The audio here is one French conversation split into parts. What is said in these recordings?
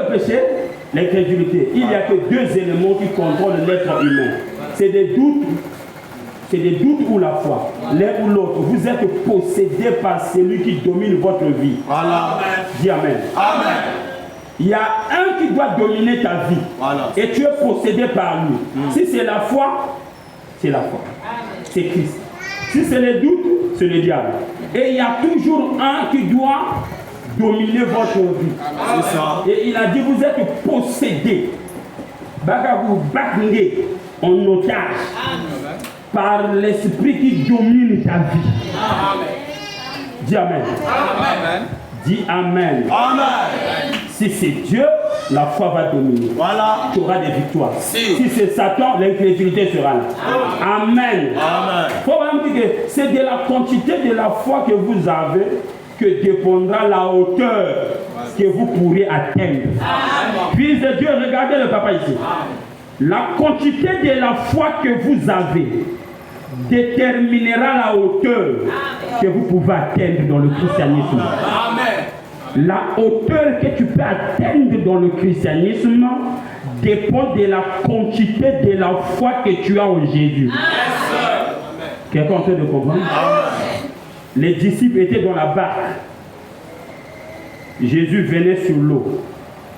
le péché, l'incrédulité. Il n'y a que deux éléments qui contrôlent l'être humain. C'est des doutes. C'est des doutes ou la foi. L'un ou l'autre. Vous êtes possédé par celui qui domine votre vie. Voilà. Dis Amen. Amen. Il y a un qui doit dominer ta vie. Voilà. Et tu es possédé par lui. Si c'est la foi, c'est la foi. C'est Christ. Si c'est les doutes, c'est le diable. Et il y a toujours un qui doit dominer votre vie. C'est ça. Et il a dit, vous êtes possédés. Vous battez en otage par l'esprit qui domine ta vie. Dis Amen. Amen. Dis Amen. Amen. Si c'est Dieu, la foi va dominer. Voilà. Tu auras des victoires. Si. Si c'est Satan, l'incrédulité sera là. Amen. Amen. Il faut même dire que c'est de la quantité de la foi que vous avez que dépendra la hauteur que vous pourrez atteindre. Fils de Dieu, regardez le papa ici. La quantité de la foi que vous avez déterminera la hauteur que vous pouvez atteindre dans le christianisme. Amen. La hauteur que tu peux atteindre dans le christianisme dépend de la quantité de la foi que tu as en Jésus. Quelqu'un est en train de comprendre? Les disciples étaient dans la barque. Jésus venait sur l'eau.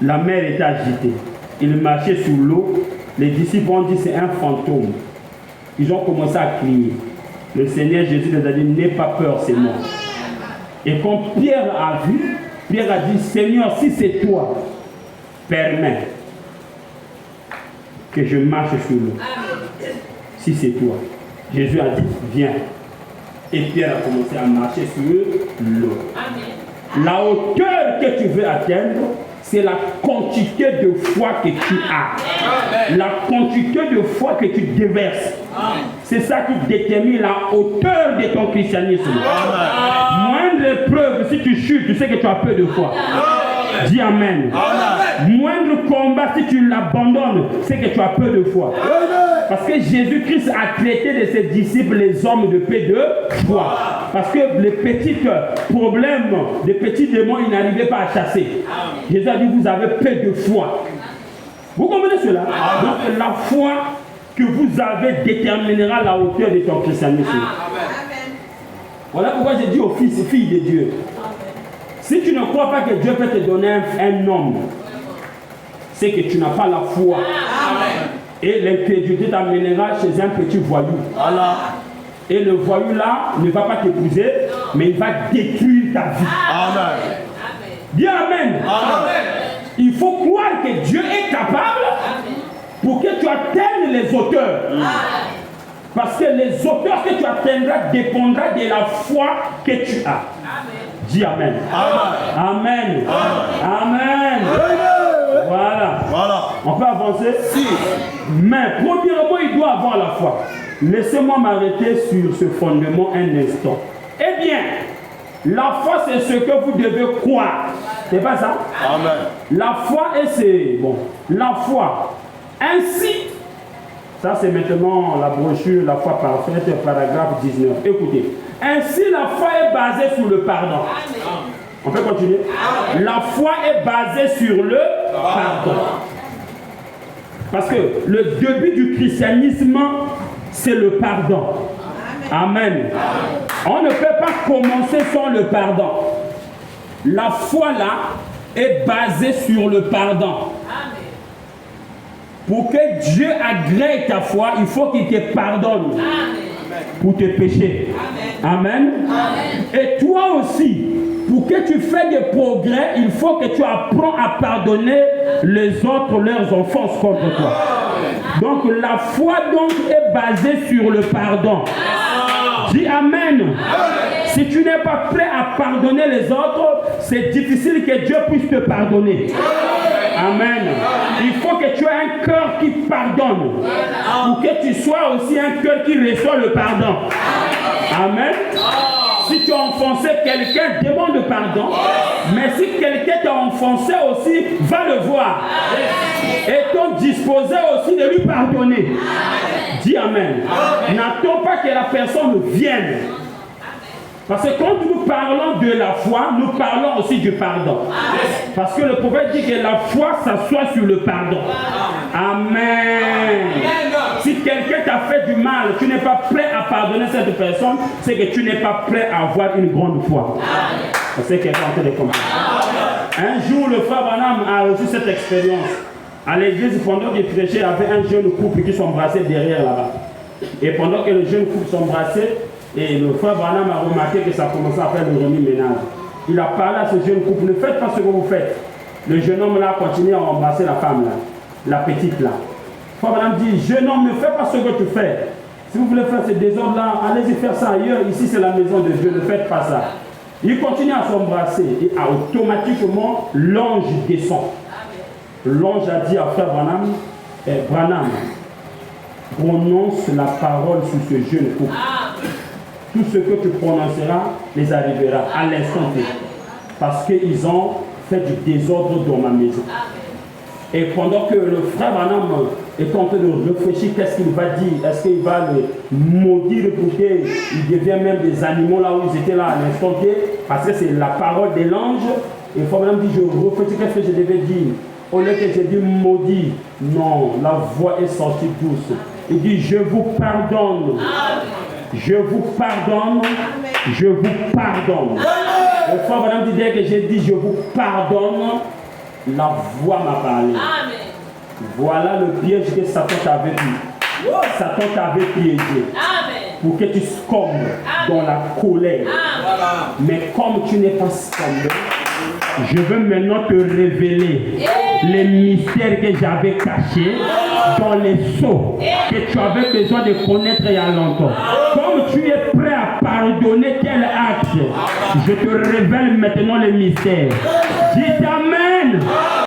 La mer était agitée. Il marchait sur l'eau. Les disciples ont dit c'est un fantôme. Ils ont commencé à crier. Le Seigneur Jésus les a dit n'aie pas peur, c'est moi. Et quand Pierre a vu, Pierre a dit Seigneur, si c'est toi, permets que je marche sur l'eau. Si c'est toi. Jésus a dit viens. Et Pierre a commencé à marcher sur l'eau. La hauteur que tu veux atteindre, c'est la quantité de foi que tu as. La quantité de foi que tu déverses. C'est ça qui détermine la hauteur de ton christianisme. Moindre preuve, si tu chutes, tu sais que tu as peu de foi. Dis Amen. Moindre combat, si tu l'abandonnes, c'est que tu as peu de foi. Parce que Jésus-Christ a traité de ses disciples les hommes de paix de foi. Parce que les petits problèmes, les petits démons, ils n'arrivaient pas à chasser. Jésus a dit, vous avez peu de foi. Vous comprenez cela? Donc la foi que vous avez déterminera la hauteur de ton christianisme. Voilà pourquoi j'ai dit aux fils, filles de Dieu. Si tu ne crois pas que Dieu peut te donner un homme, c'est que tu n'as pas la foi. Et l'incrédulité t'amènera chez un petit voyou. Et le voyou là ne va pas t'épouser, mais il va détruire ta vie. Amen. Dis Amen. Il faut croire que Dieu est capable pour que tu atteignes les hauteurs. Parce que les hauteurs que tu atteindras dépendront de la foi que tu as. Dis Amen. Amen. Amen. Voilà. On peut avancer? Si. Mais premièrement, il doit avoir la foi. Laissez-moi m'arrêter sur ce fondement un instant. Eh bien, la foi, c'est ce que vous devez croire. C'est pas ça? Amen. La foi, et c'est bon. La foi. Ainsi, ça c'est maintenant la brochure, la foi parfaite, paragraphe 19. Écoutez. Ainsi, la foi est basée sur le pardon. On peut continuer? La foi est basée sur le pardon. Parce que le début du christianisme, c'est le pardon. Amen. On ne peut pas commencer sans le pardon. La foi là est basée sur le pardon. Pour que Dieu agrée ta foi, il faut qu'il te pardonne pour tes péchés. Amen. Et toi aussi, pour que tu fasses des progrès, il faut que tu apprends à pardonner les autres, leurs offenses contre toi. Donc la foi donc est basée sur le pardon. Dis Amen. Si tu n'es pas prêt à pardonner les autres, c'est difficile que Dieu puisse te pardonner. Amen. Il faut que tu aies un cœur qui pardonne. Pour que tu sois aussi un cœur qui reçoit le pardon. Amen. Si tu as enfoncé quelqu'un, demande pardon. Mais si quelqu'un t'a enfoncé aussi, va le voir. Et t'ont disposé aussi de lui pardonner. Dis Amen. N'attends pas que la personne vienne. Parce que quand nous parlons de la foi, nous parlons aussi du pardon. Parce que le prophète dit que la foi s'assoit sur le pardon. Amen. Si quelqu'un t'a fait du mal, tu n'es pas prêt à pardonner cette personne, c'est que tu n'es pas prêt à avoir une grande foi. C'est quelqu'un en train de comprendre. Un jour, le frère Branham a reçu cette expérience. À l'église, pendant qu'il prêchait, il y avait un jeune couple qui s'embrassait derrière là-bas. Et pendant que le jeune couple s'embrassait, et le frère Branham a remarqué que ça commençait à faire le remis-ménage. Il a parlé à ce jeune couple, ne faites pas ce que vous faites. Le jeune homme là continue à embrasser la femme là, la petite là. Le frère Branham dit, jeune homme, ne fais pas ce que tu fais. Si vous voulez faire ce désordre là, allez-y faire ça ailleurs. Ici c'est la maison de Dieu, ne faites pas ça. Il continue à s'embrasser et automatiquement l'ange descend. L'ange a dit à frère Branham, Branham, prononce la parole sur ce jeune couple. Tout ce que tu prononceras les arrivera à l'instant T. Parce qu'ils ont fait du désordre dans ma maison. Et pendant que le frère Branham est en train de réfléchir, qu'est-ce qu'il va dire? Est-ce qu'il va le maudire pour qu'ils deviennent même des animaux là où ils étaient là à l'instant T? Parce que c'est la parole de l'ange. Et le frère Branham dit, je réfléchis, qu'est-ce que je devais dire? Au lieu que je dise maudit, non, la voix est sortie douce. Il dit, je vous pardonne. Je vous pardonne. Je vous pardonne. Le frère Branham dit, dès que j'ai dit, je vous pardonne, la voix m'a parlé. Amen. Voilà le piège que Satan t'avait mis. Satan t'avait piégé. Amen. Pour que tu succombes dans la colère. Amen. Mais comme tu n'es pas succombé, je veux maintenant te révéler les mystères que j'avais cachés dans les sceaux que tu avais besoin de connaître il y a longtemps. Comme tu es prêt à pardonner quel acte, je te révèle maintenant les mystères. Dis Amen.